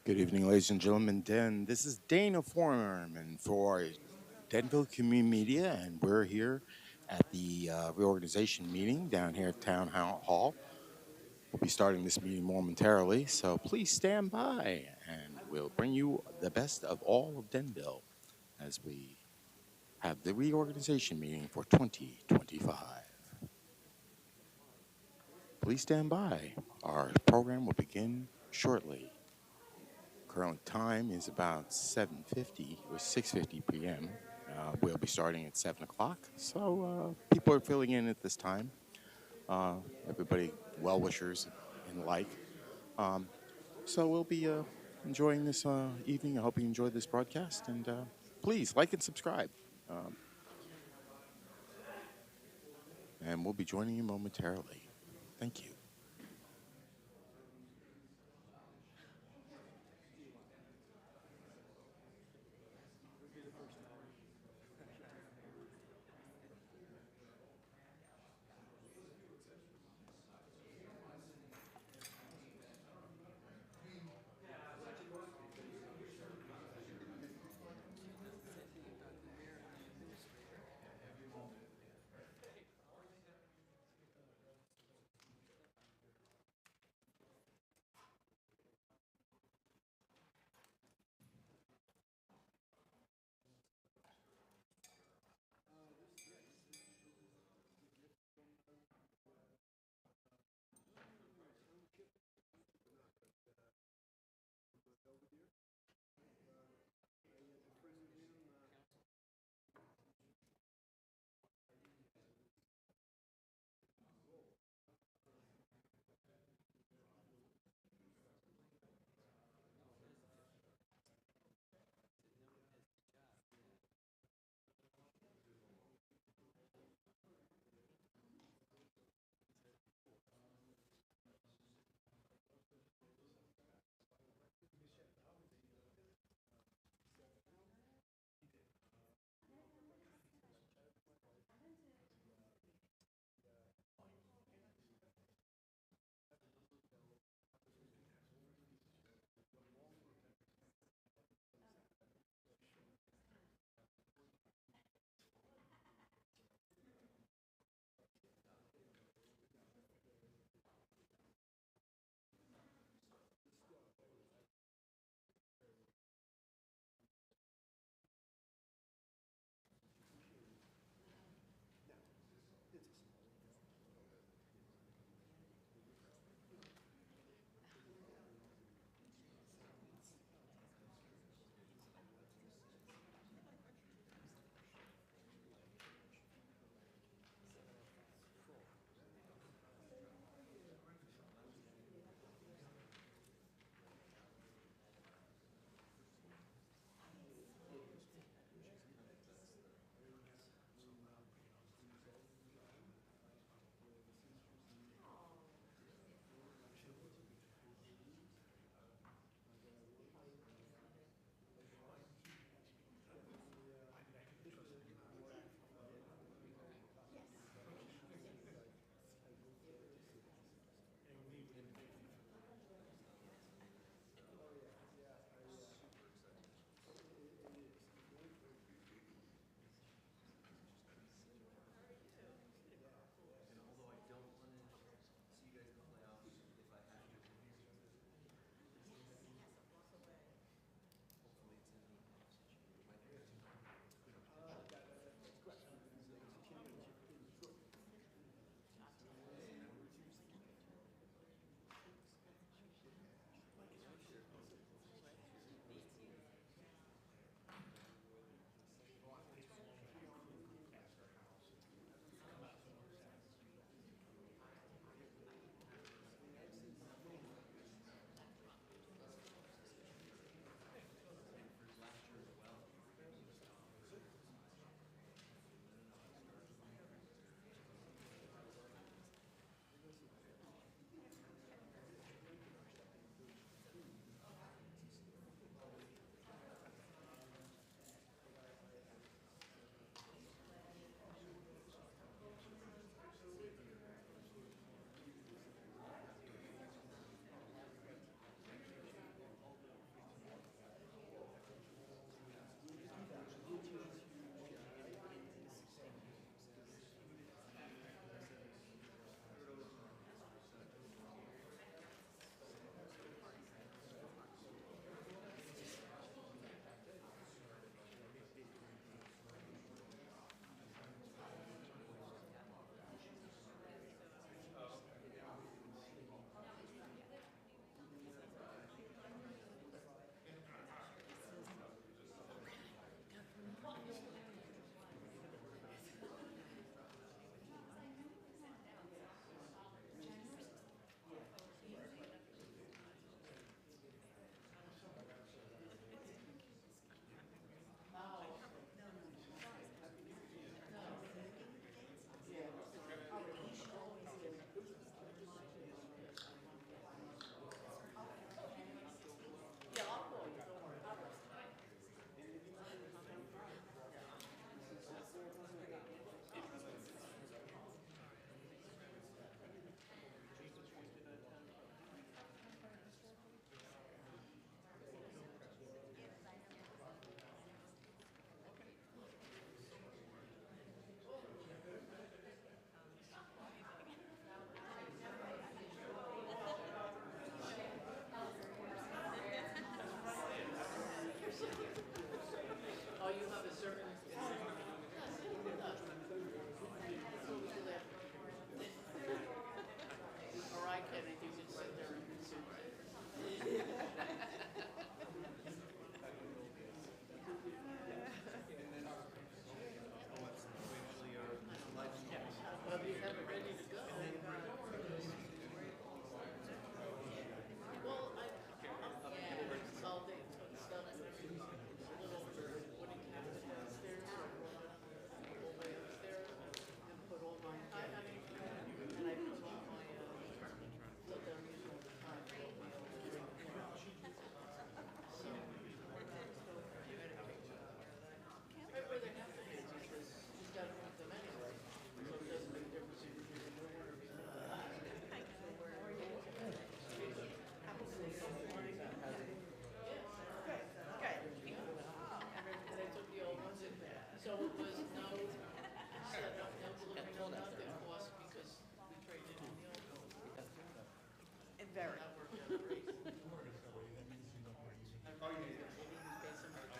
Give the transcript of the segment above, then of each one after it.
Good evening, ladies and gentlemen. This is Dana Foreman for Denville Community Media, and we're here at the reorganization meeting down here at Hall. We'll be starting this meeting momentarily, so please stand by, and we'll bring you the best of all of Denville as we have the reorganization meeting for 2025. Please stand by. Our program will begin shortly. Current time is about 7:50 or 6:50 p.m. We'll be starting at 7 o'clock, so people are filling in at this time. Everybody, well-wishers and the like. So we'll be enjoying this evening. I hope you enjoyed this broadcast, and please like and subscribe. And we'll be joining you momentarily. Thank you.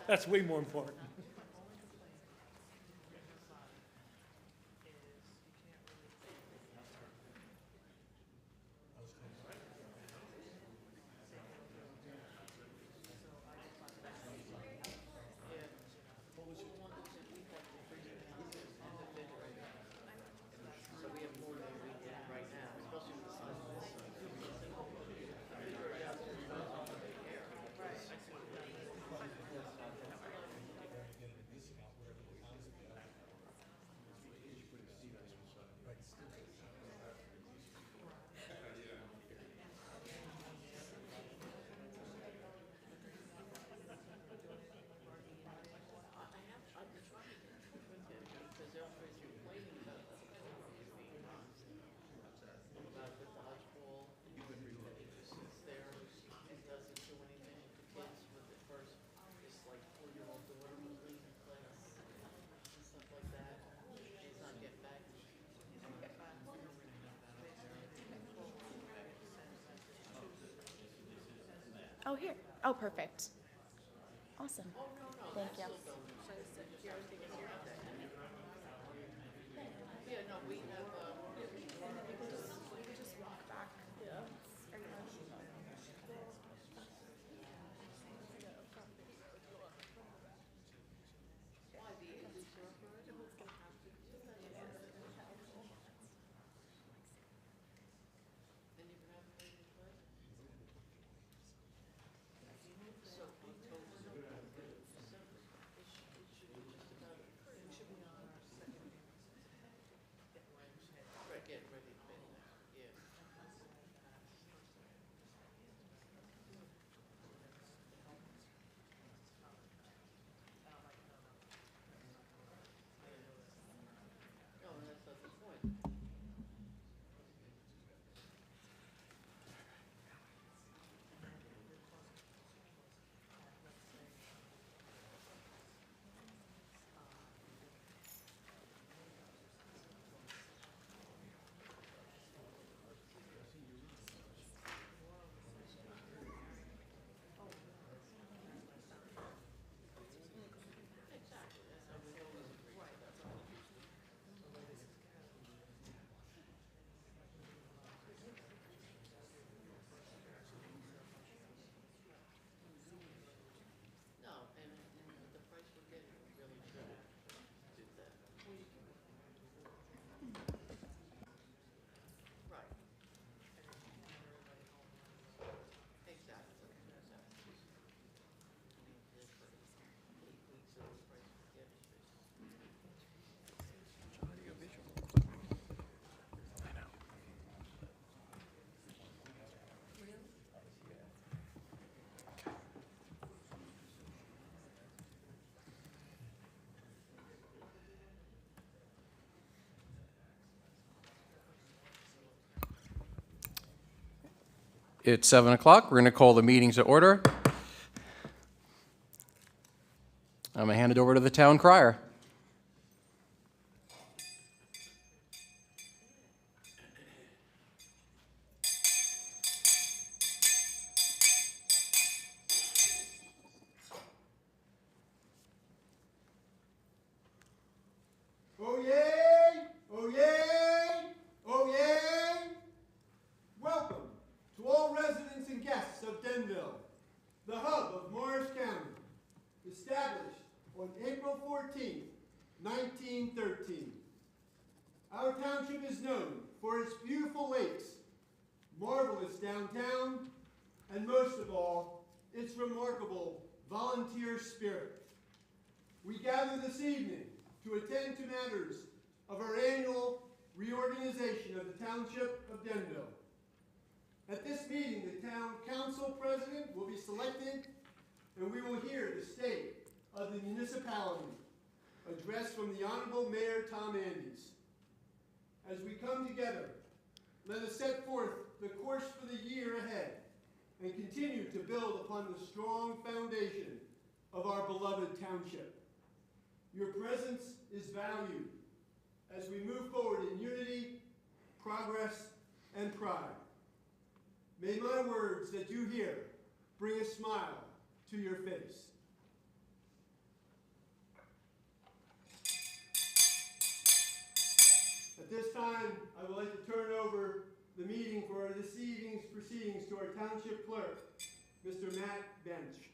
That's way more important. Oh, here. Oh, perfect. Awesome. Thank you. It's 7 o'clock. We're going to call the meeting to order. I'm going to hand it over to the town crier. 1913. Our township is known for its beautiful lakes, marvelous downtown, and most of all, its remarkable volunteer spirit. We gather this evening to attend to matters of our annual reorganization of the Township of Denville. At this meeting, the Town Council President will be selected, and we will hear the state of the municipality address from the Honorable Mayor Tom Andes. As we come together, let us set forth the course for the year ahead and continue to build upon the strong foundation of our beloved township. Your presence is valued as we move forward in unity, progress, and pride. May my words that you hear bring a smile to your face. At this time, I would like to turn over the meeting for this evening's proceedings to our Township Clerk, Mr. Matt Bench.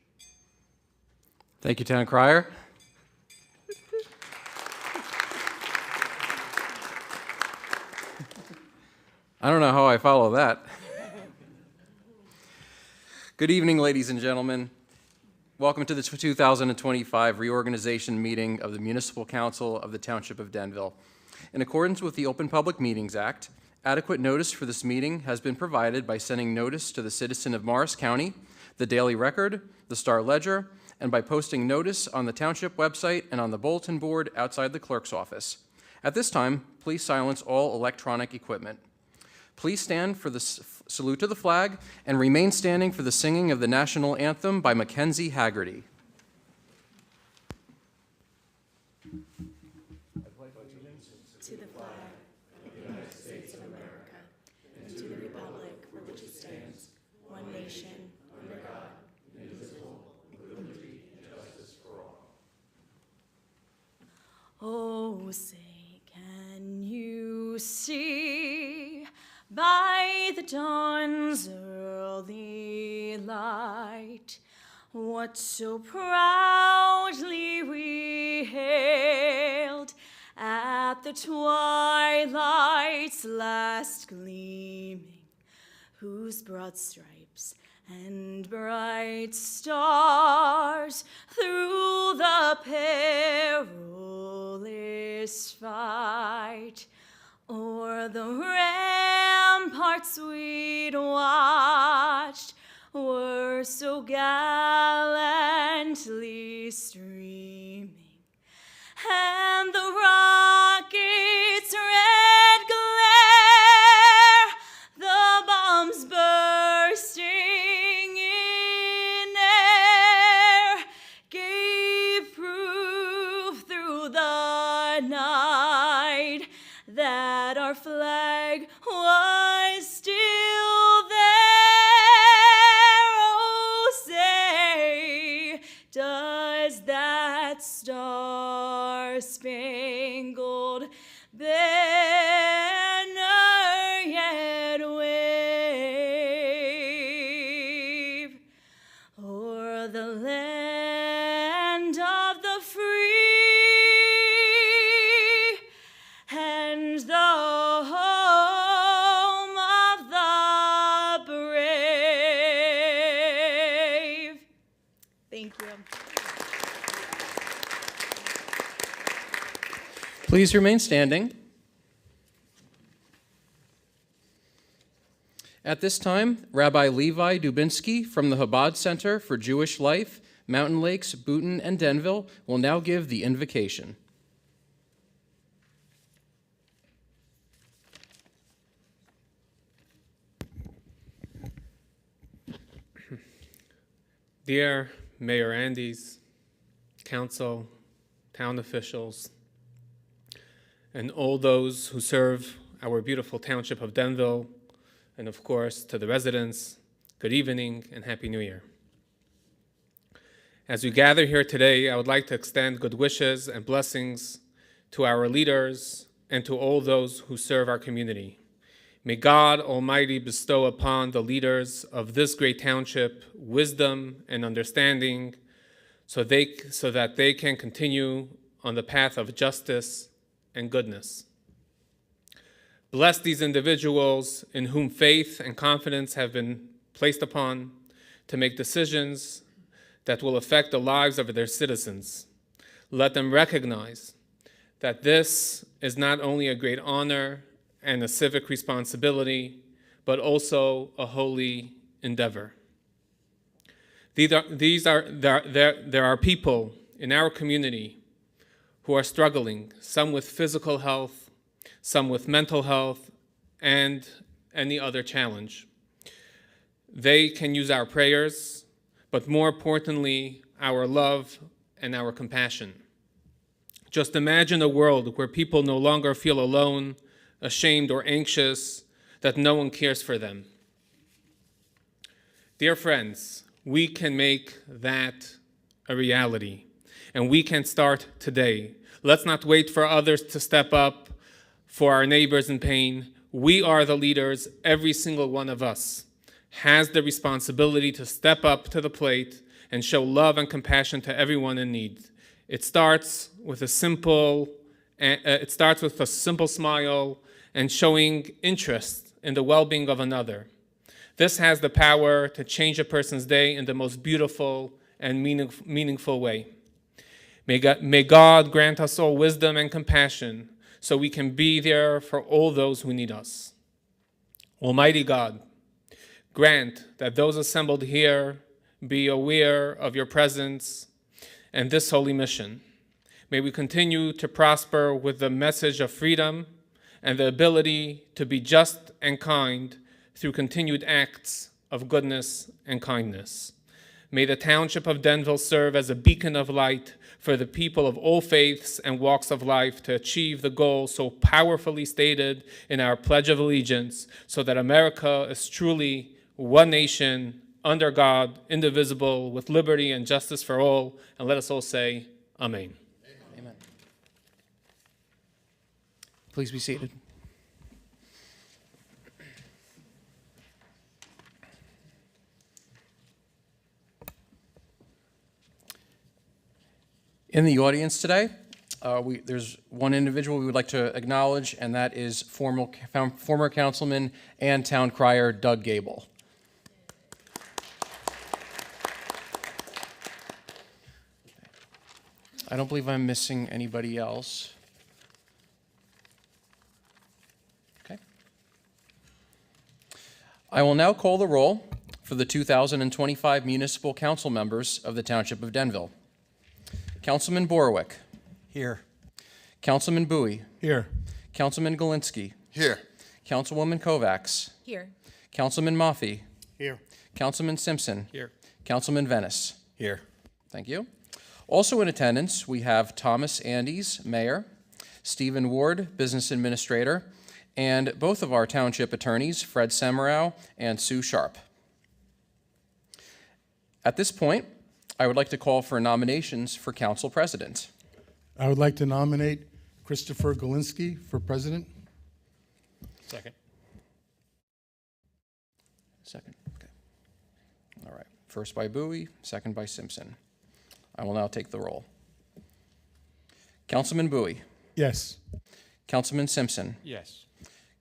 Thank you, Town Crier. I don't know how I follow that. Good evening, ladies and gentlemen. Welcome to the 2025 reorganization meeting of the Municipal Council of the Township of Denville. In accordance with the Open Public Meetings Act, adequate notice for this meeting has been provided by sending notice to the citizen of Morris County, the Daily Record, the Star Ledger, and by posting notice on the Township website and on the bulletin board outside the clerk's office. At this time, please silence all electronic equipment. Please stand for the salute to the flag and remain standing for the singing of the national anthem by Mackenzie Haggerty. To the flag of the United States of America and to the republic for which it stands, one nation, under God, indivisible, with liberty and justice for all. Oh, say, can you see by the dawn's early light what so proudly we hailed at the twilight's last gleaming, whose broad stripes and bright stars through the perilous fight o'er the ramparts we'd watched were so gallantly streaming, and the rocket's red glare, the bombs bursting in air, gave proof through the night that our flag was still there. Oh, say, does that star-spangled banner yet wave o'er the land of the free and the home of the brave? Thank you. Please remain standing. At this time, Rabbi Levi Dubinsky from the Chabad Center for Jewish Life, Mountain Lakes, Boonton, and Denville will now give the invocation. Dear Mayor Andes, Council, town officials, and all those who serve our beautiful township of Denville, and of course to the residents, good evening and Happy New Year. As we gather here today, I would like to extend good wishes and blessings to our leaders and to all those who serve our community. May God Almighty bestow upon the leaders of this great township wisdom and understanding so that they can continue on the path of justice and goodness. Bless these individuals in whom faith and confidence have been placed upon to make decisions that will affect the lives of their citizens. Let them recognize that this is not only a great honor and a civic responsibility, but also a holy endeavor. There are people in our community who are struggling, some with physical health, some with mental health, and any other challenge. They can use our prayers, but more importantly, our love and our compassion. Just imagine a world where people no longer feel alone, ashamed, or anxious that no one cares for them. Dear friends, we can make that a reality, and we can start today. Let's not wait for others to step up for our neighbors in pain. We are the leaders. Every single one of us has the responsibility to step up to the plate and show love and compassion to everyone in need. It starts with a simple smile and showing interest in the well-being of another. This has the power to change a person's day in the most beautiful and meaningful way. May God grant us all wisdom and compassion so we can be there for all those who need us. Almighty God, grant that those assembled here be aware of your presence and this holy mission. May we continue to prosper with the message of freedom and the ability to be just and kind through continued acts of goodness and kindness. May the Township of Denville serve as a beacon of light for the people of all faiths and walks of life to achieve the goal so powerfully stated in our Pledge of Allegiance, so that America is truly one nation, under God, indivisible, with liberty and justice for all. And let us all say, Amen. Amen. Please be seated. In the audience today, there's one individual we would like to acknowledge, and that is former councilman and town crier Doug Gable. I don't believe I'm missing anybody else. Okay. I will now call the roll for the 2025 municipal council members of the Township of Denville. Councilman Borowick. Here. Councilman Bowie. Here. Councilman Galinsky. Here. Councilwoman Kovacs. Here. Councilman Maffey. Here. Councilman Simpson. Here. Councilman Venice. Here. Thank you. Also in attendance, we have Thomas Andes, Mayor, Stephen Ward, Business Administrator, and both of our township attorneys, Fred Semrau and Sue Sharp. At this point, I would like to call for nominations for Council President. I would like to nominate Christopher Galinsky for president. Second. Second, okay. All right, first by Bowie, second by Simpson. I will now take the roll. Councilman Bowie. Yes. Councilman Simpson. Yes.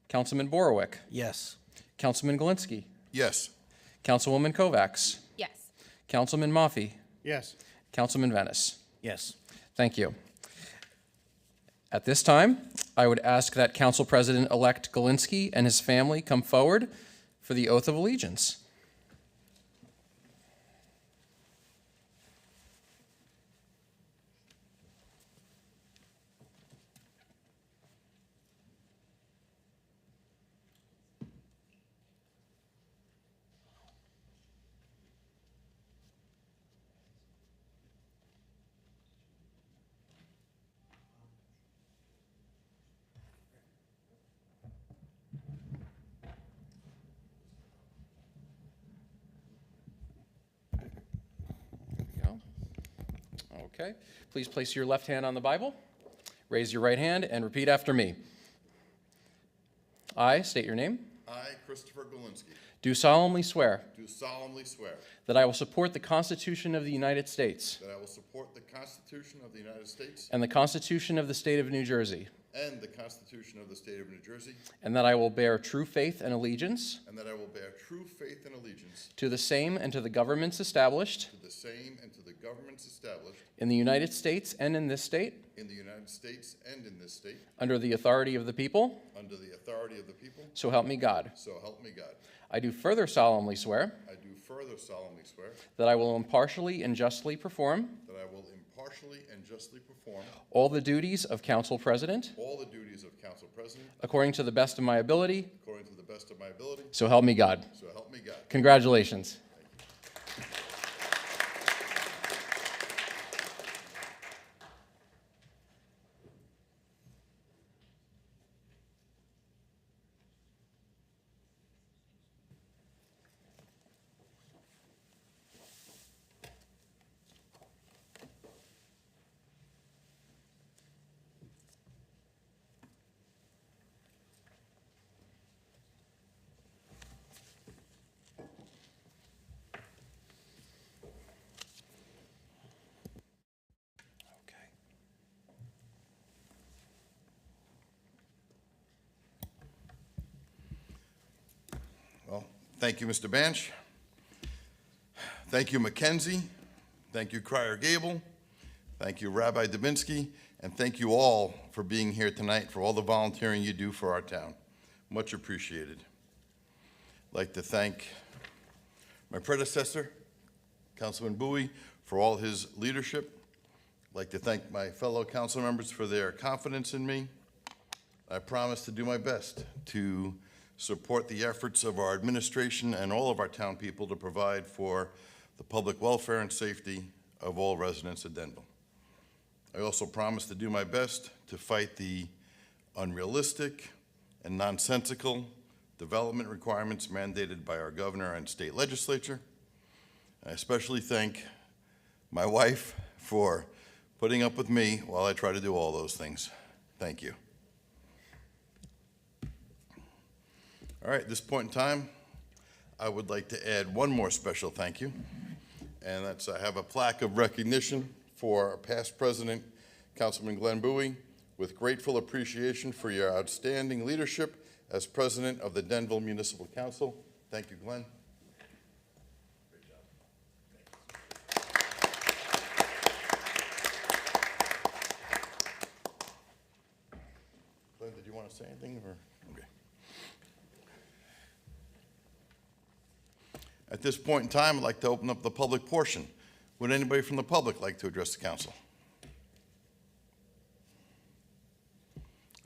Councilman Borowick. Yes. Councilman Galinsky. Yes. Councilwoman Kovacs. Yes. Councilman Maffey. Yes. Councilman Venice. Yes. Thank you. At this time, I would ask that Council President-elect Galinsky and his family come forward for the oath of allegiance. Okay, please place your left hand on the Bible, raise your right hand, and repeat after me. I state your name. I, Christopher Galinsky, do solemnly swear do solemnly swear that I will support the Constitution of the United States that I will support the Constitution of the United States and the Constitution of the State of New Jersey, and the Constitution of the State of New Jersey, and that I will bear true faith and allegiance and that I will bear true faith and allegiance to the same and to the governments established to the same and to the governments established in the United States and in this state, in the United States and in this state, under the authority of the people, under the authority of the people, so help me God. so help me God. I do further solemnly swear I do further solemnly swear that I will impartially and justly perform that I will impartially and justly perform all the duties of Council President all the duties of Council President according to the best of my ability, according to the best of my ability, so help me God. so help me God. Congratulations. Well, thank you, Mr. Banch. Thank you, Mackenzie. Thank you, Crier Gable. Thank you, Rabbi Dubinsky. And thank you all for being here tonight, for all the volunteering you do for our town. Much appreciated. I'd like to thank my predecessor, Councilman Bowie, for all his leadership. I'd like to thank my fellow council members for their confidence in me. I promise to do my best to support the efforts of our administration and all of our town people to provide for the public welfare and safety of all residents of Denville. I also promise to do my best to fight the unrealistic and nonsensical development requirements mandated by our governor and state legislature. I especially thank my wife for putting up with me while I try to do all those things. Thank you. All right, at this point in time, I would like to add one more special thank you, and that's I have a plaque of recognition for our past president, Councilman Glenn Bowie, with grateful appreciation for your outstanding leadership as president of the Denville Municipal Council. Thank you, Glenn. Great job. Glenn, did you want to say anything? Or? Okay. At this point in time, I'd like to open up the public portion. Would anybody from the public like to address the council?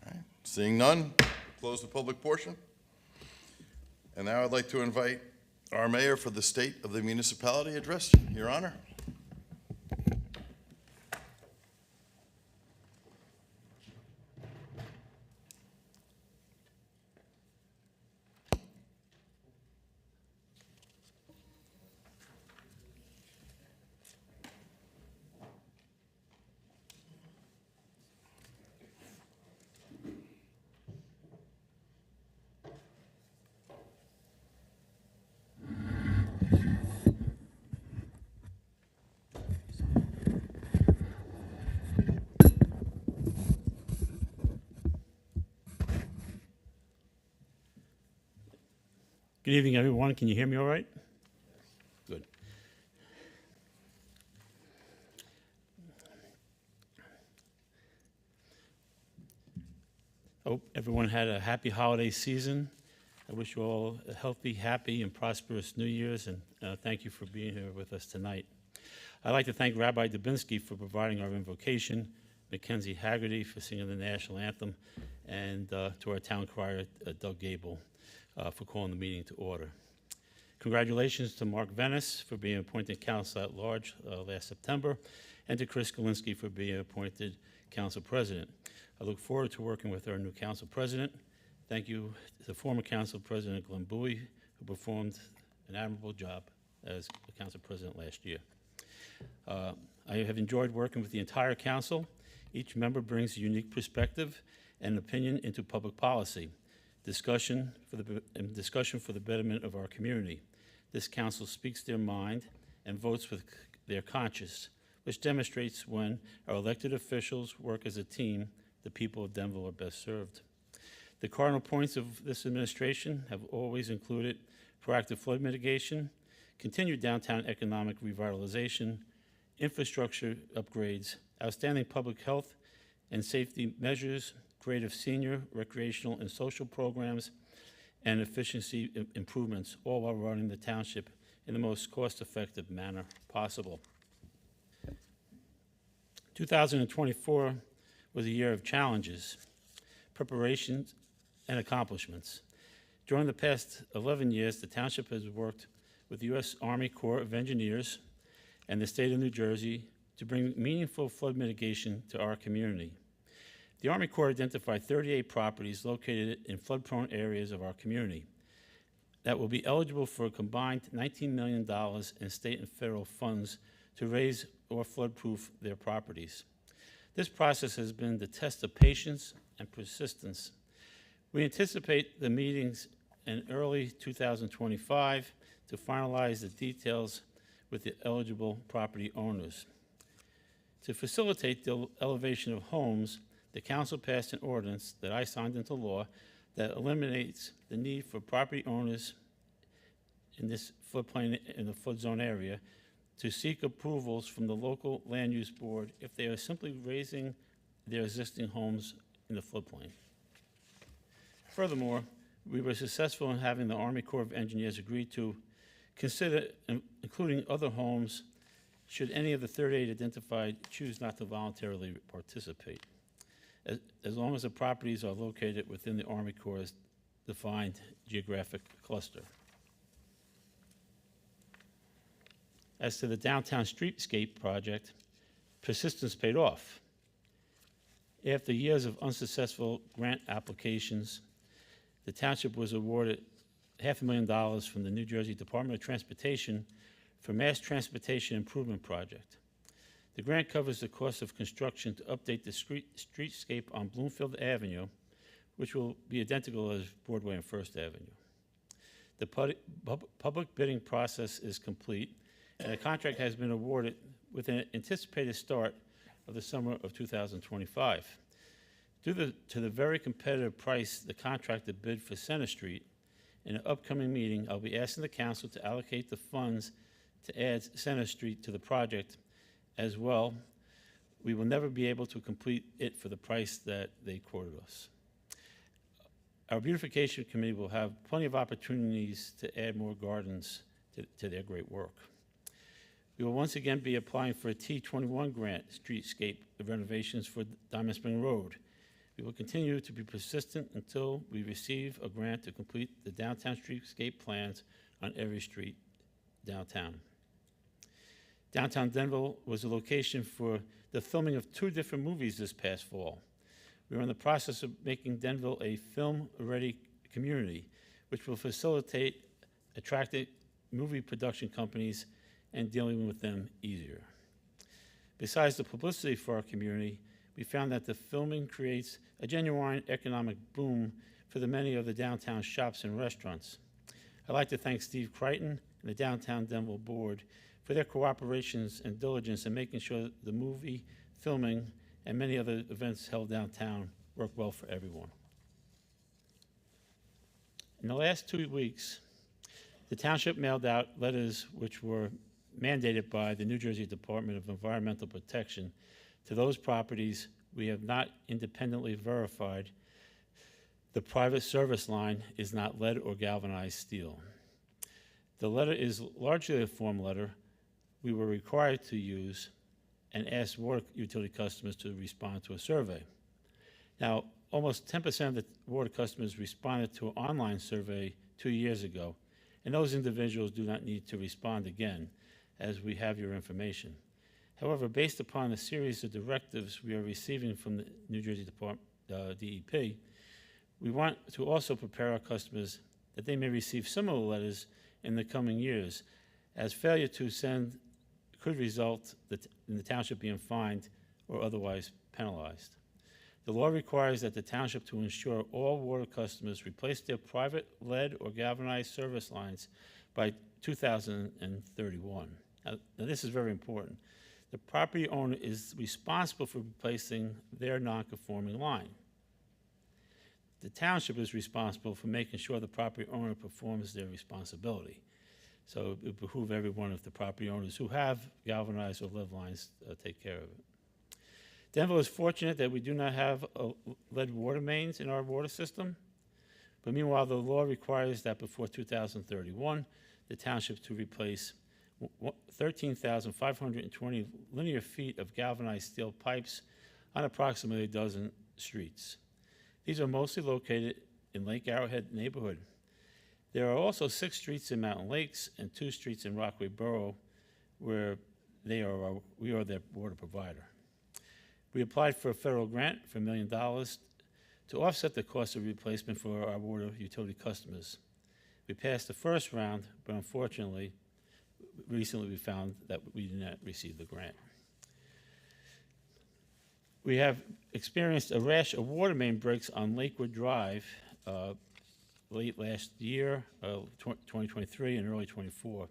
All right, seeing none, close the public portion. And now I'd like to invite our mayor for the state of the municipality address, Your Honor. Good evening, everyone. Can you hear me all right? Good. Hope everyone had a happy holiday season. I wish you all a healthy, happy, and prosperous New Year's, and thank you for being here with us tonight. I'd like to thank Rabbi Dubinsky for providing our invocation, Mackenzie Haggerty for singing the national anthem, and to our town crier, Doug Gable, for calling the meeting to order. Congratulations to Mark Venice for being appointed council at large last September, and to Chris Galinsky for being appointed council president. I look forward to working with our new council president. Thank you to the former council president, Glenn Bowie, who performed an admirable job as council president last year. I have enjoyed working with the entire council. Each member brings a unique perspective and opinion into public policy. discussion for the betterment of our community. This council speaks their mind and votes with their conscience, which demonstrates when our elected officials work as a team, the people of Denville are best served. The cardinal points of this administration have always included proactive flood mitigation, continued downtown economic revitalization, infrastructure upgrades, outstanding public health and safety measures, creative senior, recreational, and social programs, and efficiency improvements, all while running the township in the most cost-effective manner possible. 2024 was a year of challenges, preparations, and accomplishments. During the past 11 years, the township has worked with the U.S. Army Corps of Engineers and the state of New Jersey to bring meaningful flood mitigation to our community. The Army Corps identified 38 properties located in flood-prone areas of our community that will be eligible for a combined $19 million in state and federal funds to raise or flood-proof their properties. This process has been the test of patience and persistence. We anticipate the meetings in early 2025 to finalize the details with the eligible property owners. To facilitate the elevation of homes, the council passed an ordinance that I signed into law that eliminates the need for property owners in this floodplain, in the flood zone area, to seek approvals from the local land use board if they are simply raising their existing homes in the floodplain. Furthermore, we were successful in having the Army Corps of Engineers agree to consider including other homes should any of the 38 identified choose not to voluntarily participate, as long as the properties are located within the Army Corps' defined geographic cluster. As to the downtown streetscape project, persistence paid off. After years of unsuccessful grant applications, the township was awarded $500,000 from the New Jersey Department of Transportation for Mass Transportation Improvement Project. The grant covers the cost of construction to update the streetscape on Bloomfield Avenue, which will be identical as Broadway and First Avenue. The public bidding process is complete, and a contract has been awarded with an anticipated start of the summer of 2025. Due to the very competitive price the contractor bid for Center Street, in an upcoming meeting, I'll be asking the council to allocate the funds to add Center Street to the project as well. We will never be able to complete it for the price that they quoted us. Our beautification committee will have plenty of opportunities to add more gardens to their great work. We will once again be applying for a T21 grant, streetscape renovations for Diamond Spring Road. We will continue to be persistent until we receive a grant to complete the downtown streetscape plans on every street downtown. Downtown Denville was a location for the filming of 2 different movies this past fall. We are in the process of making Denville a film-ready community, which will facilitate attracting movie production companies and dealing with them easier. Besides the publicity for our community, we found that the filming creates a genuine economic boom for the many of the downtown shops and restaurants. I'd like to thank Steve Crichton and the Downtown Denville Board for their cooperations and diligence in making sure the movie, filming, and many other events held downtown work well for everyone. In the last 2 weeks, the township mailed out letters which were mandated by the New Jersey Department of Environmental Protection to those properties we have not independently verified the private service line is not lead or galvanized steel. The letter is largely a form letter we were required to use and asked water utility customers to respond to a survey. Now, almost 10% of the water customers responded to an online survey 2 years ago, and those individuals do not need to respond again, as we have your information. However, based upon the series of directives we are receiving from the New Jersey DEP, we want to also prepare our customers that they may receive similar letters in the coming years, as failure to send could result in the township being fined or otherwise penalized. The law requires that the township to ensure all water customers replace their private lead or galvanized service lines by 2031. Now, this is very important. The property owner is responsible for replacing their non-conforming line. The township is responsible for making sure the property owner performs their responsibility. So it behooves every one of the property owners who have galvanized or lead lines take care of it. Denville is fortunate that we do not have lead water mains in our water system, but meanwhile, the law requires that before 2031, the township to replace 13,520 linear feet of galvanized steel pipes on approximately a dozen streets. These are mostly located in Lake Arrowhead neighborhood. There are also 6 streets in Mountain Lakes and 2 streets in Rockaway Borough where we are their water provider. We applied for a federal grant for $1 million to offset the cost of replacement for our water utility customers. We passed the first round, but unfortunately, recently we found that we did not receive the grant. We have experienced a rash of water main breaks on Lakewood Drive late last year, 2023 and early 24.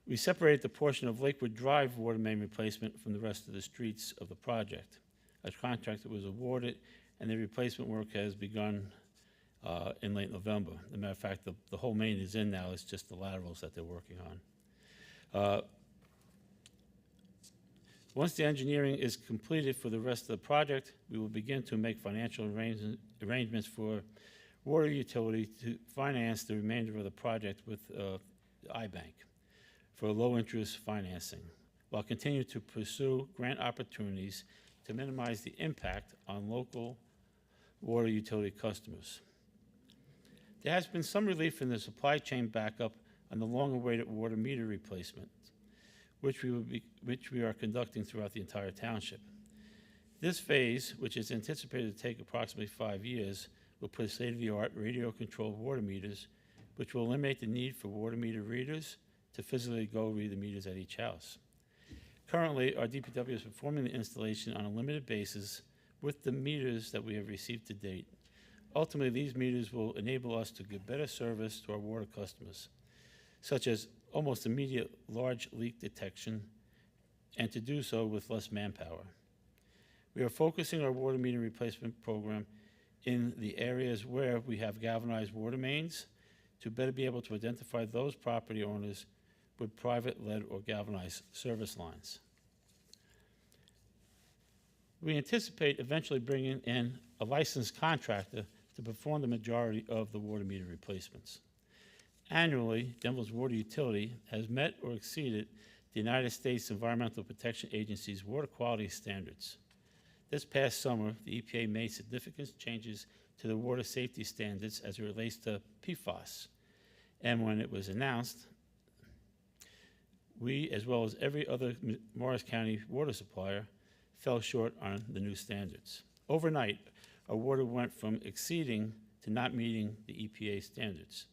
We separated the portion of Lakewood Drive water main replacement from the rest of the streets of the project. A contractor was awarded, and the replacement work has begun in late November. As a matter of fact, the whole main is in now. It's just the laterals that they're working on. Once the engineering is completed for the rest of the project, we will begin to make financial arrangements for water utility to finance the remainder of the project with iBank for low-interest financing, while continuing to pursue grant opportunities to minimize the impact on local water utility customers. There has been some relief in the supply chain backup on the long-awaited water meter replacement, which we are conducting throughout the entire township. This phase, which is anticipated to take approximately 5 years, will put state-of-the-art radio-controlled water meters, which will eliminate the need for water meter readers to physically go read the meters at each house. Currently, our DPW is performing the installation on a limited basis with the meters that we have received to date. Ultimately, these meters will enable us to give better service to our water customers, such as almost immediate large leak detection, and to do so with less manpower. We are focusing our water meter replacement program in the areas where we have galvanized water mains to better be able to identify those property owners with private lead or galvanized service lines. We anticipate eventually bringing in a licensed contractor to perform the majority of the water meter replacements. Annually, Denville's water utility has met or exceeded the United States Environmental Protection Agency's water quality standards. This past summer, the EPA made significant changes to the water safety standards as it relates to PFAS. And when it was announced, we, as well as every other Morris County water supplier, fell short on the new standards. Overnight, our water went from exceeding to not meeting the EPA standards.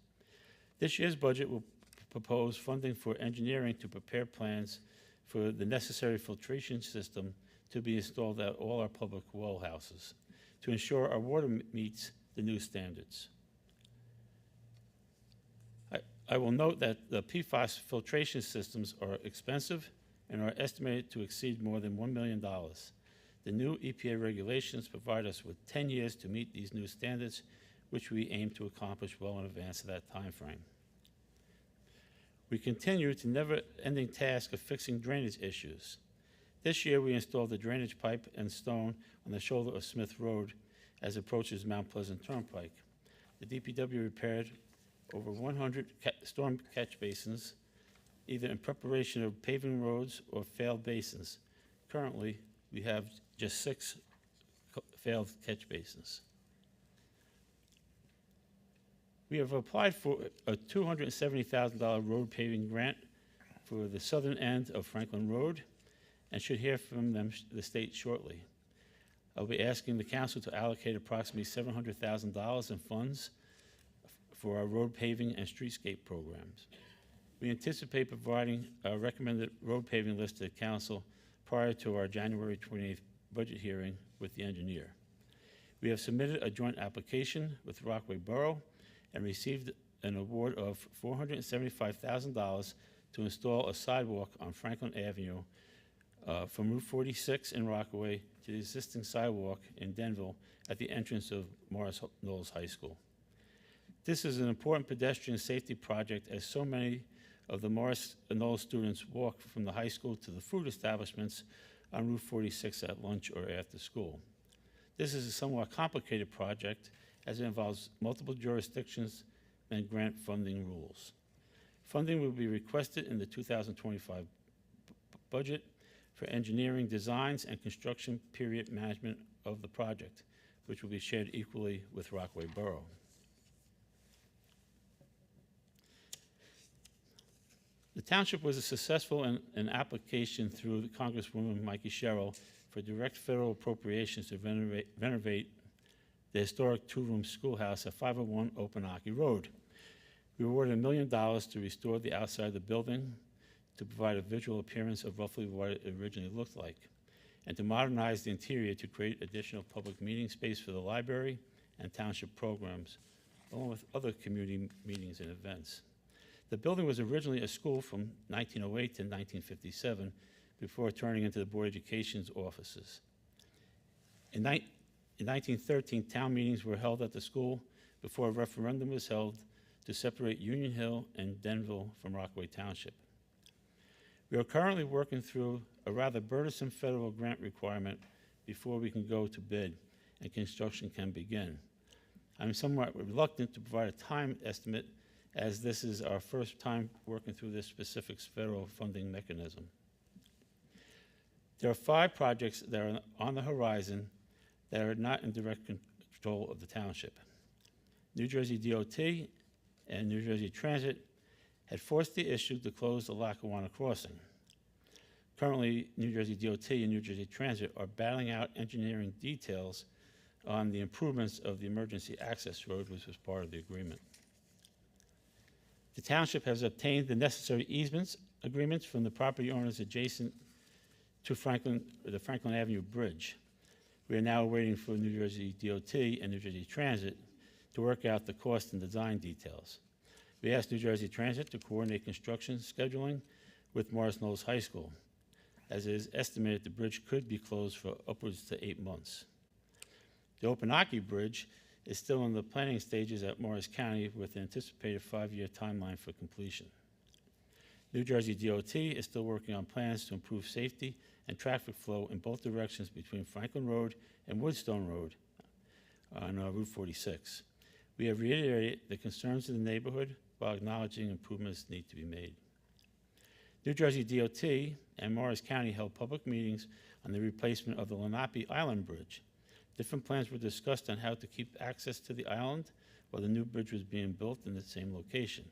This year's budget will propose funding for engineering to prepare plans for the necessary filtration system to be installed at all our public well houses to ensure our water meets the new standards. I will note that the PFAS filtration systems are expensive and are estimated to exceed more than $1 million. The new EPA regulations provide us with 10 years to meet these new standards, which we aim to accomplish well in advance of that time frame. We continue the never-ending task of fixing drainage issues. This year, we installed the drainage pipe and stone on the shoulder of Smith Road as it approaches Mount Pleasant Turnpike. The DPW repaired over 100 storm catch basins, either in preparation of paving roads or failed basins. Currently, we have just 6 failed catch basins. We have applied for a $270,000 road paving grant for the southern end of Franklin Road and should hear from the state shortly. I'll be asking the council to allocate approximately $700,000 in funds for our road paving and streetscape programs. We anticipate providing a recommended road paving list to the council prior to our January 28th budget hearing with the engineer. We have submitted a joint application with Rockaway Borough and received an award of $475,000 to install a sidewalk on Franklin Avenue from Route 46 in Rockaway to the existing sidewalk in Denville at the entrance of Morris Knowles High School. This is an important pedestrian safety project as so many of the Morris Knowles students walk from the high school to the food establishments on Route 46 at lunch or after school. This is a somewhat complicated project as it involves multiple jurisdictions and grant funding rules. Funding will be requested in the 2025 budget for engineering designs and construction period management of the project, which will be shared equally with Rockaway Borough. The township was successful in an application through Congresswoman Mikey Sherrill for direct federal appropriations to renovate the historic two-room schoolhouse at 501 Opanaki Road. We awarded $1 million to restore the outside of the building, to provide a visual appearance of roughly what it originally looked like, and to modernize the interior to create additional public meeting space for the library and township programs, along with other community meetings and events. The building was originally a school from 1908 to 1957, before turning into the Board of Education's offices. In 1913, town meetings were held at the school before a referendum was held to separate Union Hill and Denville from Rockaway Township. We are currently working through a rather burdensome federal grant requirement before we can go to bid and construction can begin. I'm somewhat reluctant to provide a time estimate, as this is our first time working through this specific federal funding mechanism. There are 5 projects that are on the horizon that are not in direct control of the township. New Jersey DOT and New Jersey Transit had forced the issue to close the Lackawanna crossing. Currently, New Jersey DOT and New Jersey Transit are battling out engineering details on the improvements of the emergency access road, which was part of the agreement. The township has obtained the necessary easements agreements from the property owners adjacent to the Franklin Avenue Bridge. We are now waiting for New Jersey DOT and New Jersey Transit to work out the cost and design details. We asked New Jersey Transit to coordinate construction scheduling with Morris Knowles High School, as it is estimated the bridge could be closed for upwards to 8 months. The Opanaki Bridge is still in the planning stages at Morris County with an anticipated 5-year timeline for completion. New Jersey DOT is still working on plans to improve safety and traffic flow in both directions between Franklin Road and Woodstone Road on Route 46. We have reiterated the concerns of the neighborhood while acknowledging improvements need to be made. New Jersey DOT and Morris County held public meetings on the replacement of the Lenape Island Bridge. Different plans were discussed on how to keep access to the island while the new bridge was being built in the same location.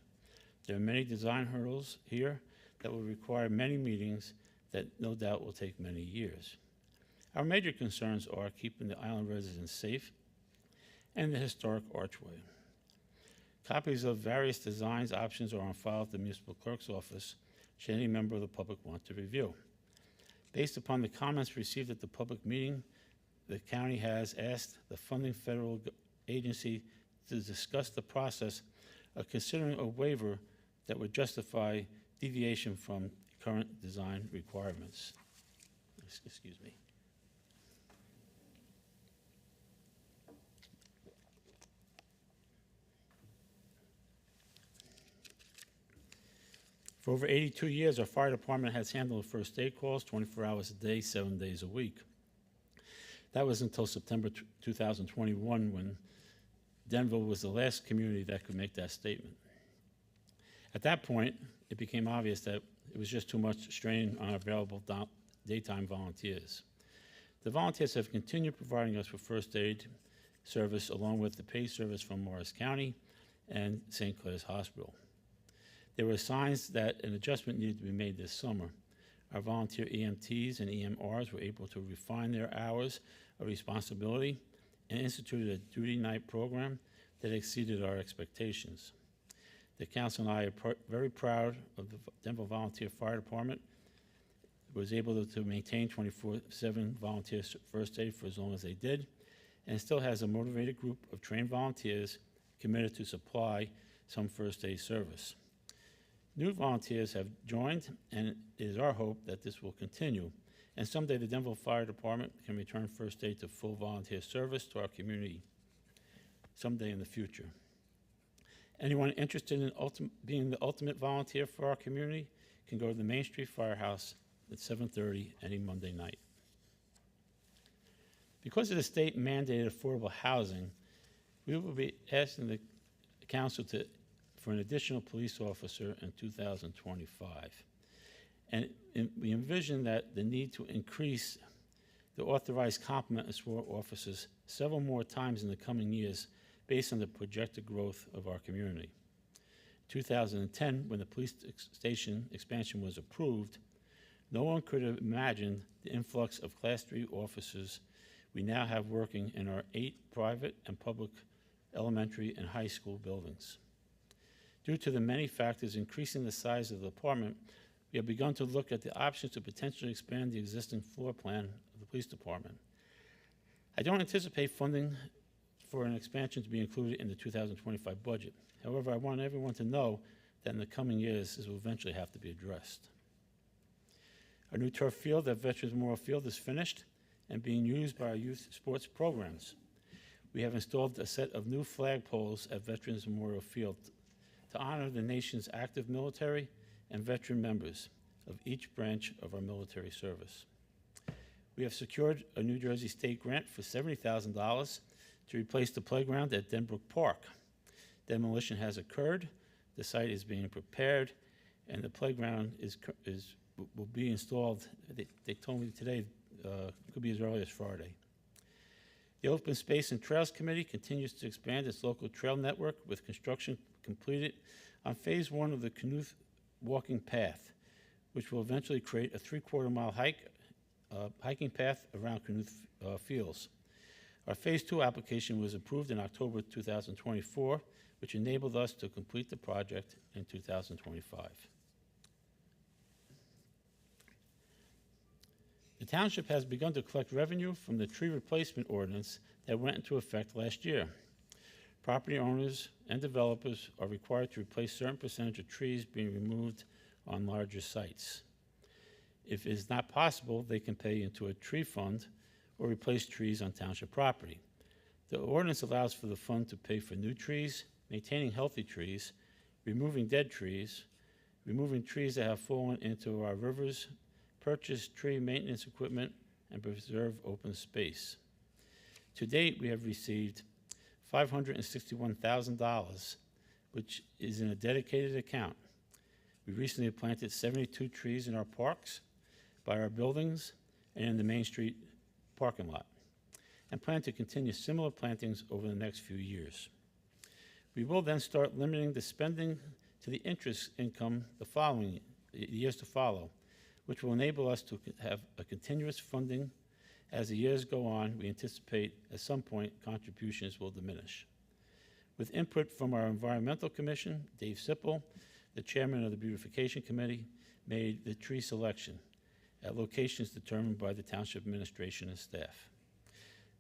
There are many design hurdles here that will require many meetings that no doubt will take many years. Our major concerns are keeping the island residents safe and the historic archway. Copies of various designs options are on file at the municipal clerk's office should any member of the public want to review. Based upon the comments received at the public meeting, the county has asked the funding federal agency to discuss the process of considering a waiver that would justify deviation from current design requirements. Excuse me. For over 82 years, our fire department has handled first aid calls 24 hours a day, 7 days a week. That was until September 2021, when Denville was the last community that could make that statement. At that point, it became obvious that it was just too much strain on available daytime volunteers. The volunteers have continued providing us with first aid service along with the paid service from Morris County and St. Clair's Hospital. There were signs that an adjustment needed to be made this summer. Our volunteer EMTs and EMRs were able to refine their hours of responsibility and instituted a duty night program that exceeded our expectations. The council and I are very proud of the Denville Volunteer Fire Department. It was able to maintain 24/7 volunteer first aid for as long as they did, and still has a motivated group of trained volunteers committed to supply some first aid service. New volunteers have joined, and it is our hope that this will continue, and someday the Denville Fire Department can return first aid to full volunteer service to our community someday in the future. Anyone interested in being the ultimate volunteer for our community can go to the Main Street Firehouse at 7:30 any Monday night. Because of the state mandated affordable housing, we will be asking the council for an additional police officer in 2025. And we envision that the need to increase the authorized complement of SWAT officers several more times in the coming years based on the projected growth of our community. 2010, when the police station expansion was approved, no one could have imagined the influx of Class 3 officers we now have working in our 8 private and public elementary and high school buildings. Due to the many factors increasing the size of the department, we have begun to look at the options to potentially expand the existing floor plan of the police department. I don't anticipate funding for an expansion to be included in the 2025 budget. However, I want everyone to know that in the coming years, this will eventually have to be addressed. Our new turf field at Veterans Memorial Field is finished and being used by our youth sports programs. We have installed a set of new flag poles at Veterans Memorial Field to honor the nation's active military and veteran members of each branch of our military service. We have secured a New Jersey state grant for $70,000 to replace the playground at Denbrook Park. Demolition has occurred, the site is being prepared, and the playground will be installed. They told me today could be as early as Friday. The Open Space and Trails Committee continues to expand its local trail network with construction completed on phase 1 of the Knuth walking path, which will eventually create a 3/4-mile hiking path around Knuth Fields. Our phase 2 application was approved in October 2024, which enabled us to complete the project in 2025. The township has begun to collect revenue from the tree replacement ordinance that went into effect last year. Property owners and developers are required to replace certain percentage of trees being removed on larger sites. If it is not possible, they can pay into a tree fund or replace trees on township property. The ordinance allows for the fund to pay for new trees, maintaining healthy trees, removing dead trees, removing trees that have fallen into our rivers, purchase tree maintenance equipment, and preserve open space. To date, we have received $561,000, which is in a dedicated account. We recently planted 72 trees in our parks, by our buildings, and in the Main Street parking lot, and plan to continue similar plantings over the next few years. We will then start limiting the spending to the interest income the following years to follow, which will enable us to have a continuous funding. As the years go on, we anticipate at some point contributions will diminish. With input from our Environmental Commission, Dave Sipple, the chairman of the Beautification Committee, made the tree selection at locations determined by the Township Administration and staff.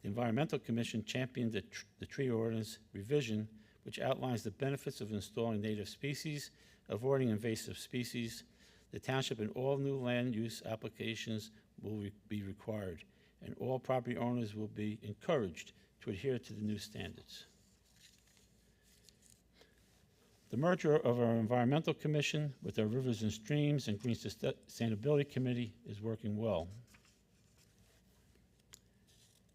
The Environmental Commission championed the tree ordinance revision, which outlines the benefits of installing native species, avoiding invasive species. The township and all new land use applications will be required, and all property owners will be encouraged to adhere to the new standards. The merger of our Environmental Commission with our Rivers and Streams and Green Sustainability Committee is working well.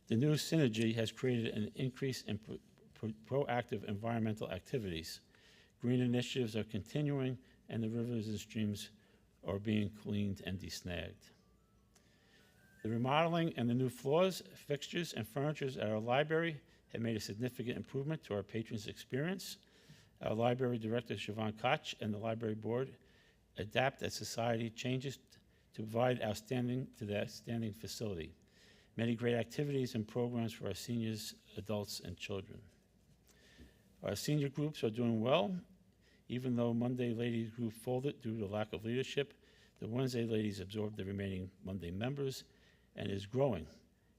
The new synergy has created an increase in proactive environmental activities. Green initiatives are continuing, and the rivers and streams are being cleaned and desnagged. The remodeling and the new floors, fixtures, and furniture at our library have made a significant improvement to our patrons' experience. Our library director, Siobhan Koch, and the library board adapt as society changes to provide the outstanding facility. Many great activities and programs for our seniors, adults, and children. Our senior groups are doing well. Even though Monday Ladies Group folded due to lack of leadership, the Wednesday Ladies absorbed the remaining Monday members and is growing,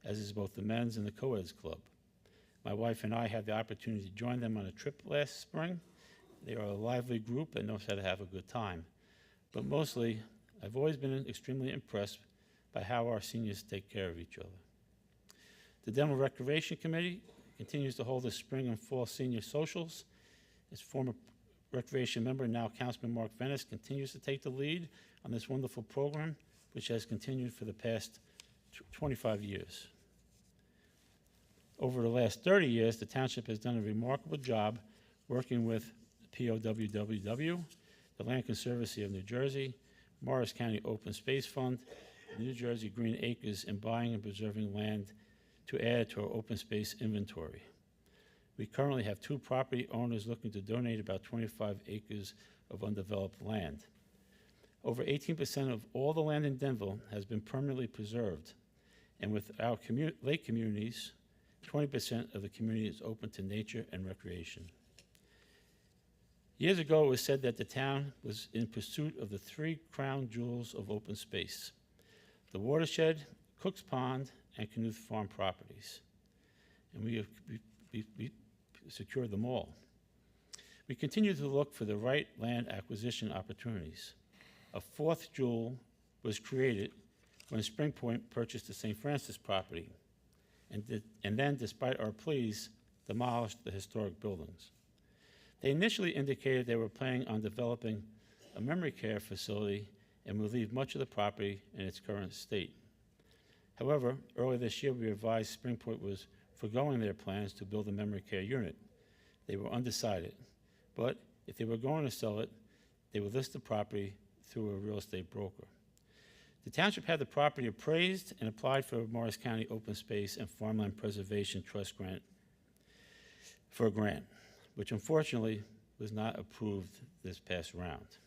as is both the men's and the co-eds club. My wife and I had the opportunity to join them on a trip last spring. They are a lively group and knows how to have a good time. But mostly, I've always been extremely impressed by how our seniors take care of each other. The Denville Recreation Committee continues to hold the spring and fall senior socials. Its former Recreation member, now Councilman Mark Venice, continues to take the lead on this wonderful program, which has continued for the past 25 years. Over the last 30 years, the township has done a remarkable job working with POWWW, the Land Conservancy of New Jersey, Morris County Open Space Fund, and New Jersey Green Acres in buying and preserving land to add to our open space inventory. We currently have 2 property owners looking to donate about 25 acres of undeveloped land. Over 18% of all the land in Denville has been permanently preserved, and with our lake communities, 20% of the community is open to nature and recreation. Years ago, it was said that the town was in pursuit of the 3 crown jewels of open space: the watershed, Cook's Pond, and Knuth Farm properties. And we secured them all. We continue to look for the right land acquisition opportunities. A 4th jewel was created when Spring Point purchased the St. Francis property, and then, despite our pleas, demolished the historic buildings. They initially indicated they were planning on developing a memory care facility and would leave much of the property in its current state. However, earlier this year, we advised Spring Point was foregoing their plans to build a memory care unit. They were undecided, but if they were going to sell it, they would list the property through a real estate broker. The township had the property appraised and applied for a Morris County Open Space and Farmland Preservation Trust grant for a grant, which unfortunately was not approved this past round.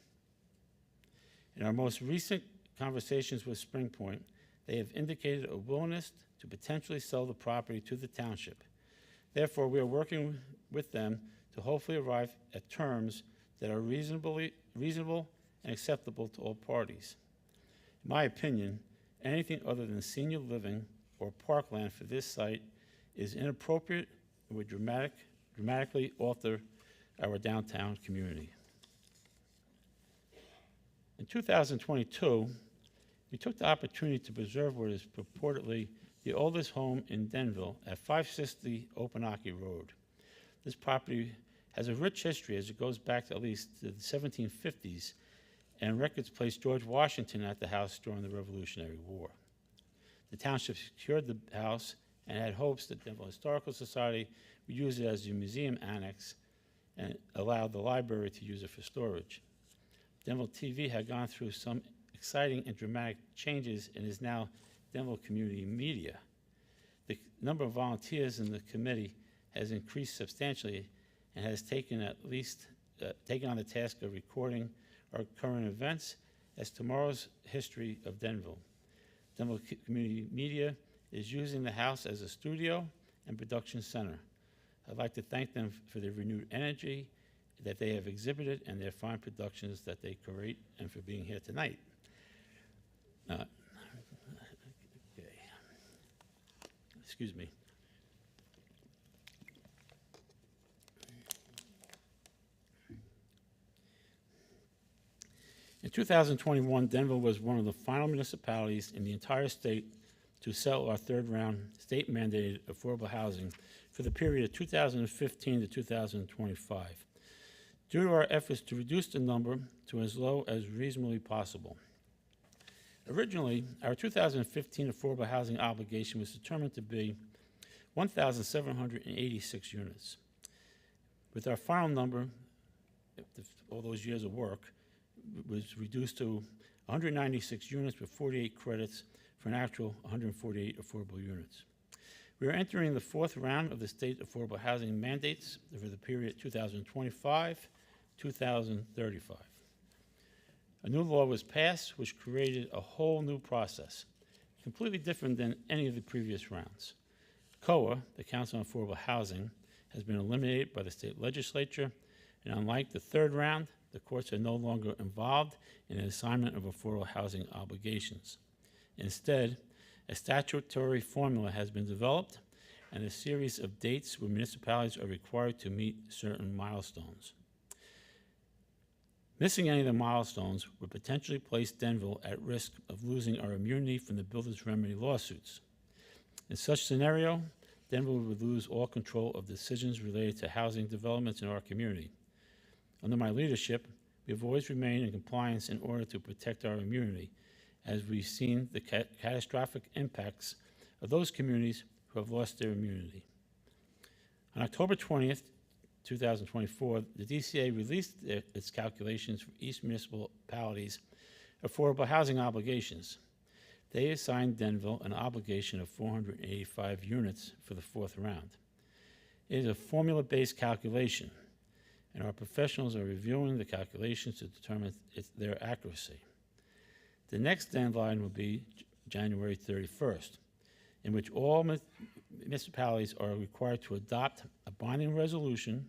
In our most recent conversations with Spring Point, they have indicated a willingness to potentially sell the property to the township. Therefore, we are working with them to hopefully arrive at terms that are reasonable and acceptable to all parties. In my opinion, anything other than senior living or parkland for this site is inappropriate and would dramatically alter our downtown community. In 2022, we took the opportunity to preserve what is purportedly the oldest home in Denville at 560 Opanaki Road. This property has a rich history as it goes back to at least the 1750s, and records place George Washington at the house during the Revolutionary War. The township secured the house and had hopes that Denville Historical Society would use it as a museum annex and allow the library to use it for storage. Denville TV had gone through some exciting and dramatic changes and is now Denville Community Media. The number of volunteers in the committee has increased substantially and has taken on the task of recording our current events as tomorrow's history of Denville. Denville Community Media is using the house as a studio and production center. I'd like to thank them for their renewed energy that they have exhibited and their fine productions that they create, and for being here tonight. Okay. Excuse me. In 2021, Denville was one of the final municipalities in the entire state to sell our 3rd round state-mandated affordable housing for the period of 2015 to 2025, due to our efforts to reduce the number to as low as reasonably possible. Originally, our 2015 affordable housing obligation was determined to be 1,786 units. With our final number, after all those years of work, was reduced to 196 units with 48 credits for an actual 148 affordable units. We are entering the 4th round of the state affordable housing mandates for the period 2025-2035. A new law was passed which created a whole new process, completely different than any of the previous rounds. COA, the Council on Affordable Housing, has been eliminated by the state legislature, and unlike the 3rd round, the courts are no longer involved in the assignment of affordable housing obligations. Instead, a statutory formula has been developed and a series of dates where municipalities are required to meet certain milestones. Missing any of the milestones would potentially place Denville at risk of losing our immunity from the builder's remedy lawsuits. In such scenario, Denville would lose all control of decisions related to housing developments in our community. Under my leadership, we have always remained in compliance in order to protect our immunity, as we've seen the catastrophic impacts of those communities who have lost their immunity. On October 20th, 2024, the DCA released its calculations for each municipality's affordable housing obligations. They assigned Denville an obligation of 485 units for the fourth round. It is a formula-based calculation, and our professionals are reviewing the calculations to determine their accuracy. The next deadline will be January 31st, in which all municipalities are required to adopt a binding resolution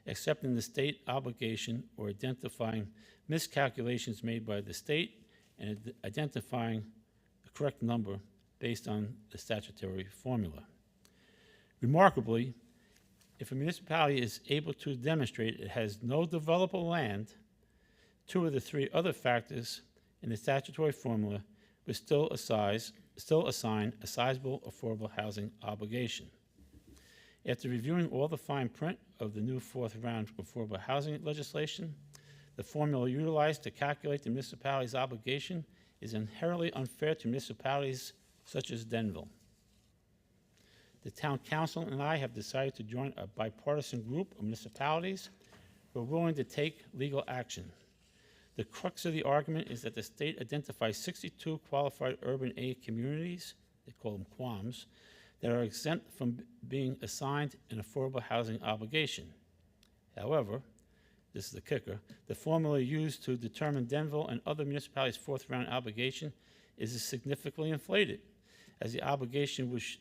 accepting the state obligation or identifying miscalculations made by the state and identifying the correct number based on the statutory formula. Remarkably, if a municipality is able to demonstrate it has no developable land, two of the three other factors in the statutory formula would still assign a sizable affordable housing obligation. After reviewing all the fine print of the new fourth round affordable housing legislation, the formula utilized to calculate the municipality's obligation is inherently unfair to municipalities such as Denville. The town council and I have decided to join a bipartisan group of municipalities who are willing to take legal action. The crux of the argument is that the state identifies 62 qualified urban A communities, they call them QAMs, that are exempt from being assigned an affordable housing obligation. However, this is the kicker, the formula used to determine Denville and other municipalities' fourth round obligation is significantly inflated, as the obligation which